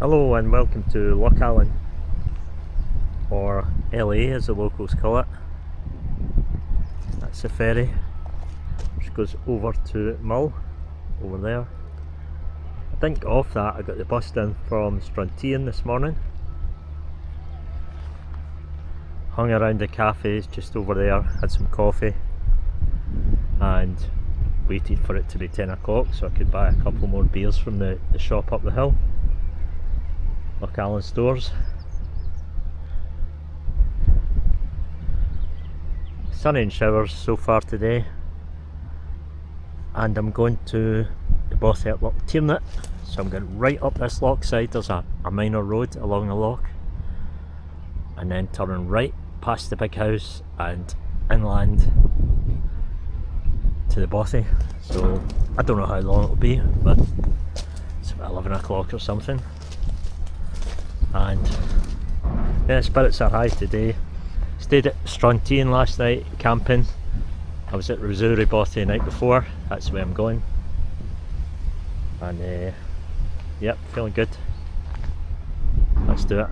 Hello and welcome to Lochaline, or LA as the locals call it. That's the ferry which goes over to Mull, over there. I didn't get off that, I got the bus down from Tearnait this morning. Hung around the cafes just over there, had some coffee and waited for it to be 10 o'clock so I could buy a couple more beers from the shop up the hill. Lochaline stores. Sunny and showers so far today, and I'm going to the Bothy at Loch Tearnait, so I'm going right up this loch side. There's a minor road along the loch, and then turning right past the big house and inland to the Bothy. So I don't know how long it'll be, but it's about 11 o'clock or something. And yeah, spirits are high today. Stayed at Tearnait last night camping. I was at Leacraithnich Bothy the night before. That's where I'm going. And yep, feeling good. Let's do it.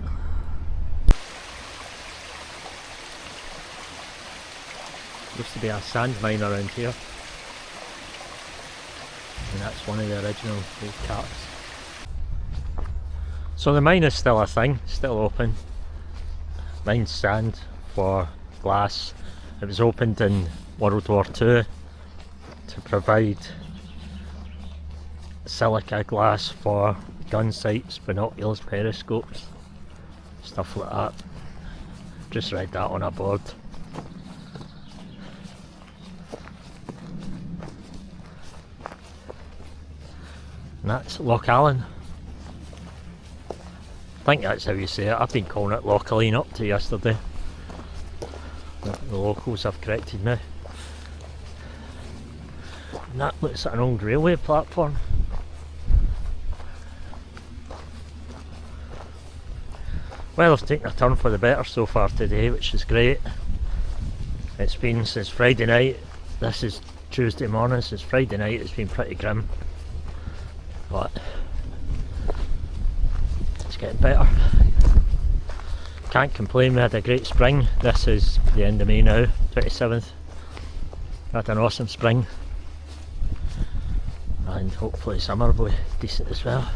Used to be a sand mine around here, and that's one of the original old caps. So the mine is still a thing, still open. Mine's sand for glass. It was opened in World War II to provide silica glass for gun sights, binoculars, periscopes, stuff like that. Just read that on a board. And that's Lochaline. I think that's how you say it. I've been calling it Lochaline up to yesterday. The locals have corrected me. And that looks like an old railway platform. Well, I've taken a turn for the better so far today, which is great. It's been since Friday night. This is Tuesday morning. Since Friday night it's been pretty grim, but it's getting better. Can't complain, we had a great spring. This is the end of May now, 27th. Had an awesome spring, and hopefully summer will be decent as well.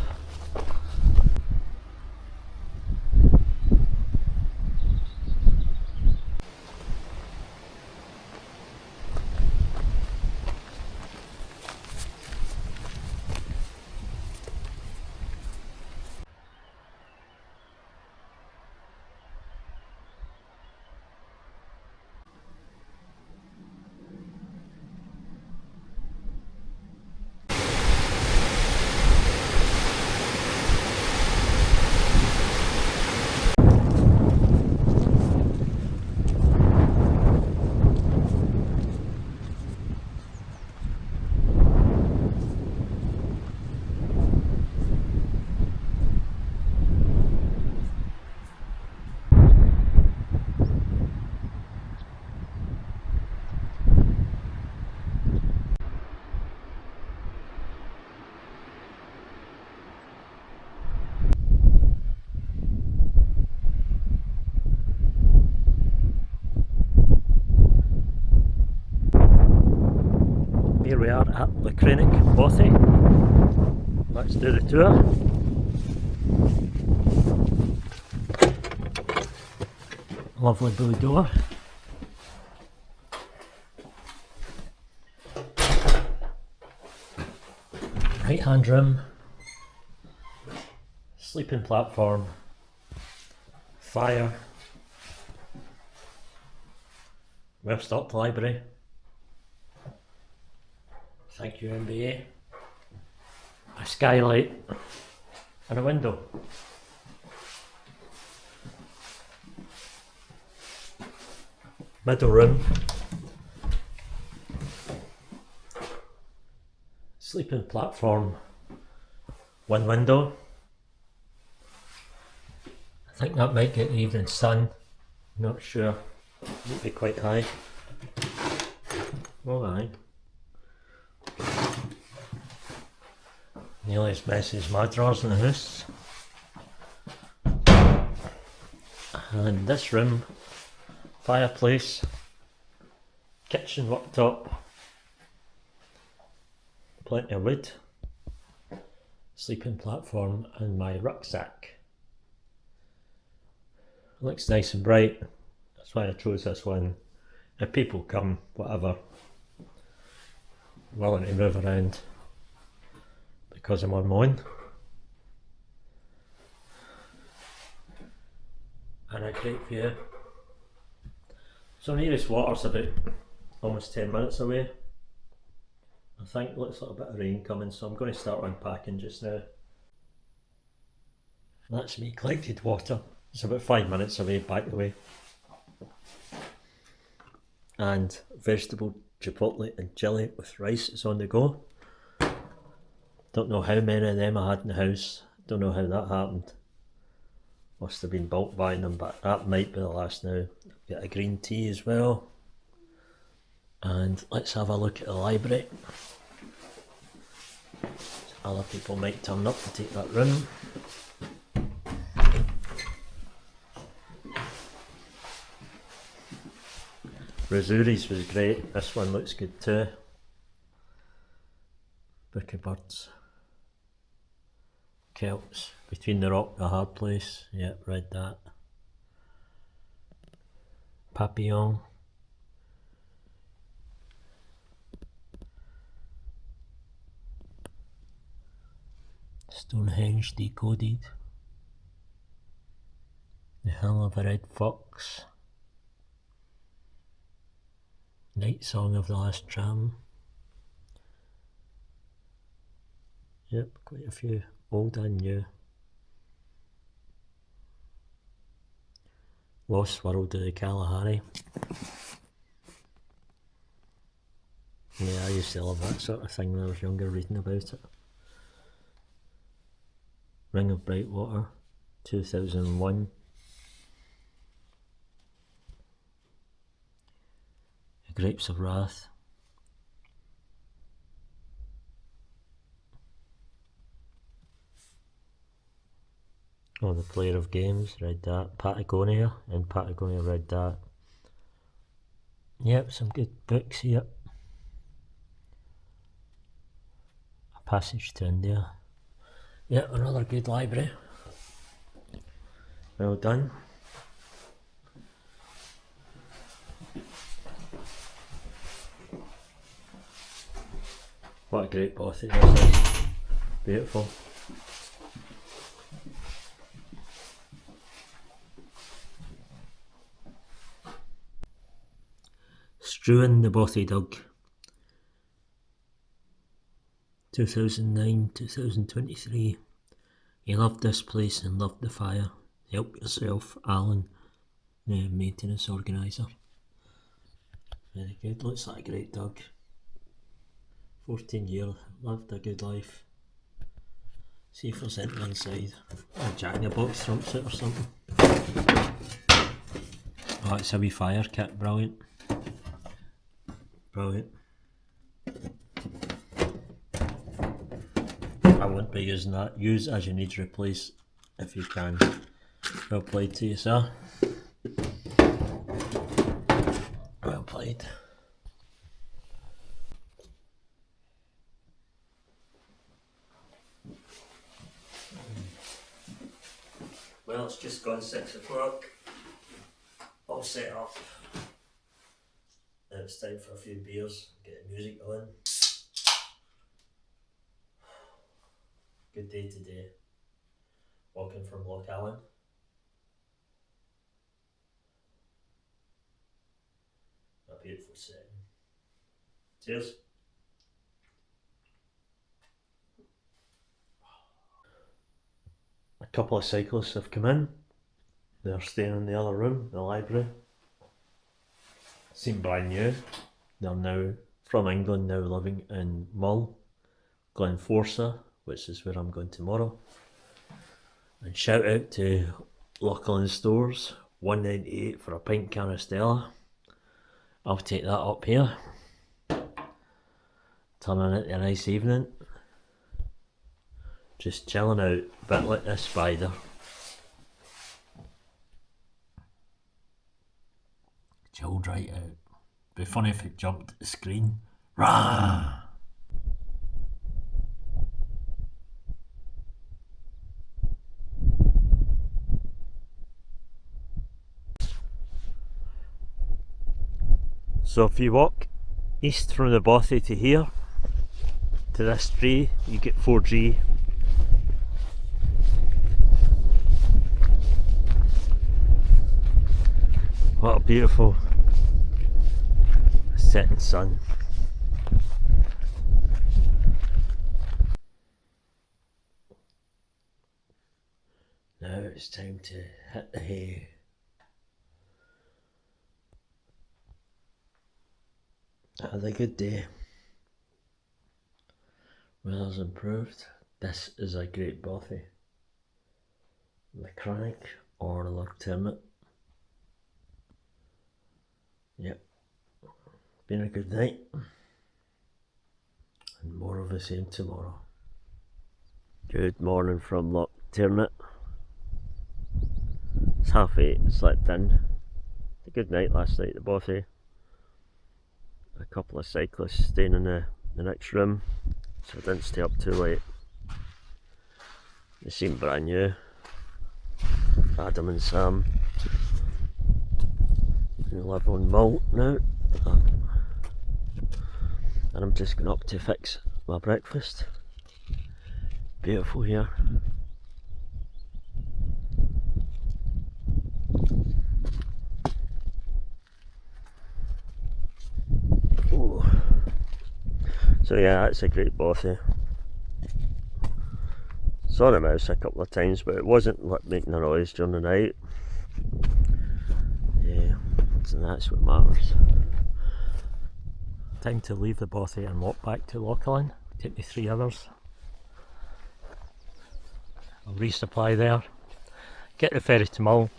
Here we are at Leacraithnich Bothy. Let's do the tour. Lovely blue door. Right hand room. Sleeping platform. Fire. Well stocked library. Thank you, MBA. A skylight and a window. Middle room. Sleeping platform. One window. I think that might get the evening sun. Not sure. Might be quite high. Oh aye. Nearly as messy as my drawers in the house. And this room, fireplace, kitchen worktop, plenty of wood, sleeping platform, and my rucksack. It looks nice and bright, that's why I chose this one. If people come, whatever, willing to move around because I'm on my own. And a great view. So nearest water's about almost 10 minutes away. I think it looks like a bit of rain coming, so I'm going to start unpacking just now. That's me collected water. It's about 5 minutes away, back the way. And vegetable chipotle and chili with rice is on the go. Don't know how many of them I had in the house. Don't know how that happened. Must have been bulk buying them, but that might be the last now. I've got a green tea as well. And let's have a look at the library. Other people might turn up to take that room. Razuri's was great, this one looks good too. Book of Birds. Celts, Between the Rock and a Hard Place, yep, read that. Papillon. Stonehenge Decoded. The Hill of a Red Fox. Night Song of the Last Tram. Yep, quite a few, old and new. Lost World of the Kalahari. Yeah, I used to love that sort of thing when I was younger, reading about it. Ring of Bright Water, 2001. The Grapes of Wrath. Oh, The Player of Games, read that. Patagonia, read that. Yep, some good books here. A Passage to India. Yep, another good library. Well done. What a great Bothy this is. Beautiful. Struan the Bothy Dug. 2009-2023. He loved this place and loved the fire. Help yourself, Alan, the maintenance organiser. Very good, looks like a great dog. 14 years, lived a good life. See if there's anything inside. A Jack in the Box trumps it or something. Oh, it's a wee fire kit, brilliant. Brilliant. I won't be using that. Use as you need to replace if you can. Well played to you, sir. Well played. Well, it's just gone 6 o'clock. All set up. Now it's time for a few beers, get the music on. Good day today. Walking from Lochaline. A beautiful setting. Cheers. A couple of cyclists have come in. They're staying in the other room, the library. Seem brand new. They're now from England, now living in Mull, Glenforsa, which is where I'm going tomorrow. And shout out to Lochaline Stores, $1.98 for a pint can of Stella. I'll take that up here. Turning it a nice evening. Just chilling out, a bit like this spider. chilled right out. Be funny if it jumped at the screen. Rah! So if you walk east from the Bothy to here, to this tree, you get 4G. What a beautiful setting sun. Now it's time to hit the hay. Had a good day. Weather's improved. This is a great bothy. Leacraithnich or Loch Tearnait. Yep. Been a good night. And more of the same tomorrow. Good morning from Loch Tearnait. It's 8:30, slept in. A good night last night, the bothy. A couple of cyclists staying in the next room, so I didn't stay up too late. They seem brand new. Adam and Sam, who live on Mull now, and I'm just going up to fix my breakfast. Beautiful here. Ooh. So yeah, that's a great bothy. Saw the mouse a couple of times, but it wasn't making a noise during the night. Yeah, and that's what matters. Time to leave the bothy and walk back to Lochaline. Take me 3 hours. I'll resupply there, get the ferry to Mull,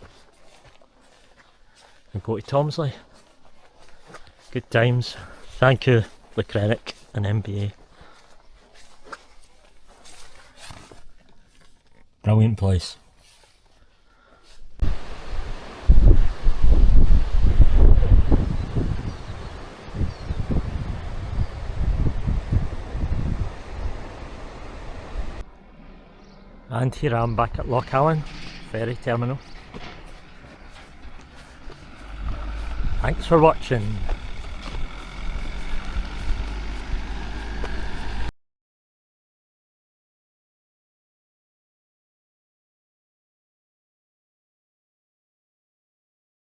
and go to Tomsley. Good times. Thank you, Leacraithnich and MBA. Brilliant place. And here I am back at Lochaline ferry terminal. Thanks for watching.